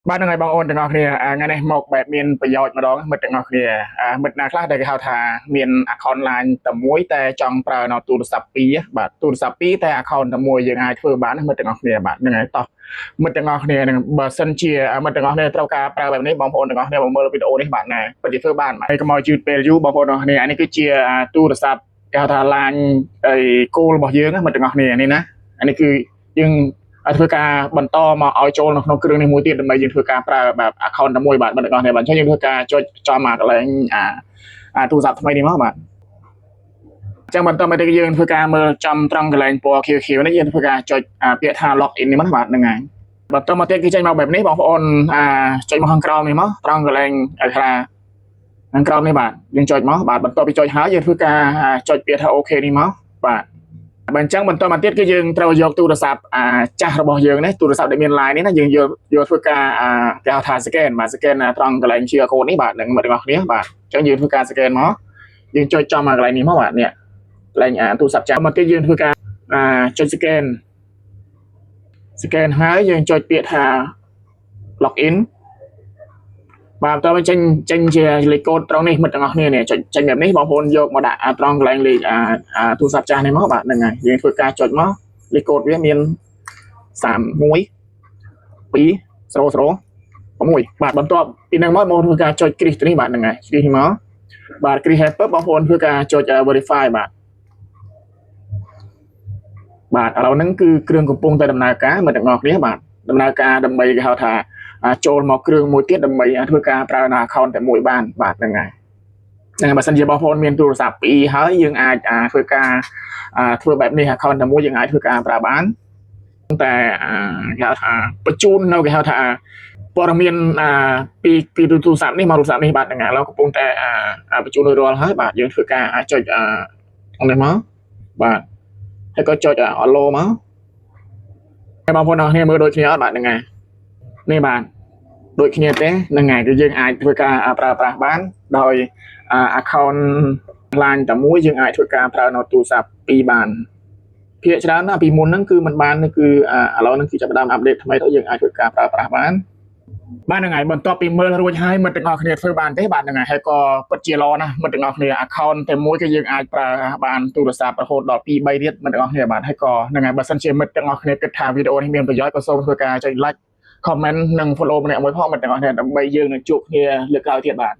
บ้านยังไงบางโอนต่างออกเนี่ยงานในหมอกแบบมีนประโยชน์มาดองมันต่างออกเนี่ยมันนาคลาได้เขาทามีนอคอนไลน์แต่มวยแต่จองเปล่าเนาะตูรศัพท์ปีบาทตูรศัพท์ปีแต่อคอนแต่มวยยังไงเพื่อบ้านมันต่างออกเนี่ยบาทยังไงต่อมันต่างออกเนี่ยเบอร์เซนเชียมันต่างออกเนี่ยเท่ากับเปล่าแบบนี้บางคนต่างออกเนี่ยบางเมื่อวิดีโอนี่บาทไงปฏิเพื่อบ้านมาไอ้ก็มอจูดเปรยูบางคนเนาะเนี่ยอันนี้คือเชียตูรศัพท์เขาทาไลน์ไอ้กูบอกเยอะนะมันต่างออกเนี่ยนี่นะอันนี้คือยังធ្វើការបបន្តមកឲ្យចូលនៅក្នុងគ្រឿងនេះមួយទៀតដើម្បីយើងធ្វើការប្រើបែប account តែមួយបាទបងប្អូនបាទអញ្ចឹងយើងធ្វើការចុចចំមកកន្លែងទូរស័ព្ទថ្មីនេះមកបាទអញ្ចឹងបន្តមកទៀតយើងធ្វើការមើលចំត្រង់កន្លែងពណ៌ខៀវៗនេះយើងធ្វើការចុចពាក្យថា log in នេះមកបាទហ្នឹងហើយបន្តមកទៀតគឺចេញមកបែបនេះបងប្អូនចុចមកខាងក្រោមនេះមកត្រង់កន្លែងថាខាងក្រោមនេះបាទយើងចុចមកបាទបន្ទាប់ពីចុចហើយយើងធ្វើការចុចពាក្យថា OK នេះមកបាទបើអញ្ចឹងបន្តមកទៀតគឺយើងត្រូវយកទូរស័ព្ទចាស់របស់យើងនេះទូរស័ព្ទដែលមាន line នេះណាយើងយកធ្វើការគេហៅថា scan បាទ scan ត្រង់កន្លែង QR code នេះបាទនឹងមកទាំងអស់គ្នាបាទអញ្ចឹងយើងធ្វើការ scan មកយើងចុចចំមកកន្លែងនេះមកបាទនេះកន្លែងទូរស័ព្ទចាស់មកទៀតយើងធ្វើការចុច scan ហើយយើងចុចពាក្យថា login បាទតើចេញជាលេខកូដត្រង់នេះមិត្តទាំងអស់គ្នានេះចុចចេញបែបនេះបងប្អូនយកមកដាក់ត្រង់កន្លែងលេខទូរស័ព្ទចាស់នេះមកបាទហ្នឹងហើយយើងធ្វើការចុចមកលេខកូដវាមាន31 2 0 6បាទបន្ទាប់ពីហ្នឹងមកបងធ្វើការចុចគ្រីសនេះបាទហ្នឹងហើយគ្រីសនេះមកបាទគ្រីសហើយពឹបបងប្អូនធ្វើការចុច verify បាទបាទឥឡូវហ្នឹងគឺគ្រឿងកំពុងតែដំណើរការមិត្តទាំងអស់គ្នាបាទដំណើរការដើម្បីគេហៅថាចូលមកគ្រឿងមួយទៀតដើម្បីធ្វើការប្រើ account តែមួយបានបាទហ្នឹងហើយហ្នឹងបើសិនជាបងប្អូនមានទូរស័ព្ទពីរហើយយើងអាចធ្វើការធ្វើបែបនេះ account តែមួយយើងអាចធ្វើការប្រើបានតែគេហៅថាបញ្ជូននៅគេហៅថាព័ត៌មានពីទូរស័ព្ទនេះមកទូរស័ព្ទនេះបាទហ្នឹងហើយឥឡូវកំពុងតែបញ្ជូនរួចរាល់ហើយបាទយើងធ្វើការចុចនេះមកបាទហើយក៏ចុច allow មកហើយបងប្អូនអរគ្នាមើលដូចគ្នាអត់បាទហ្នឹងហើយនេះបាទដូចគ្នាទេហ្នឹងហើយគឺយើងអាចធ្វើការប្រើប្រាស់បានដោយ account line តែមួយយើងអាចធ្វើការប្រើនៅទូរស័ព្ទពីរបានភាគច្រើនណាពីមុនហ្នឹងគឺมันបានគឺឥឡូវហ្នឹងគឺចាប់ផ្ដើមអាប់ដេតថ្មីទៅយើងអាចធ្វើការប្រើប្រាស់បានបាទហ្នឹងហើយបន្ទាប់ពីមើលរួចហើយមិត្តទាំងអស់គ្នាធ្វើបានទេបាទហ្នឹងហើយហើយក៏ពិតជាល្អណាស់មិត្តទាំងអស់គ្នា account តែមួយគឺយើងអាចប្រើបានទូរស័ព្ទរហូតដល់2 3ទៀតមិត្តទាំងអស់គ្នាបាទហើយក៏ហ្នឹងហើយបើសិនជាមិត្តទាំងអស់គ្នាគិតថាវីដេអូនេះមានប្រយោជន៍ក៏សូមធ្វើការចុច like comment និង follow ម្នាក់មួយផងមិត្តទាំងអស់គ្នាដើម្បីយើងនឹងជួបគ្នាលើកក្រោយទៀតបាទ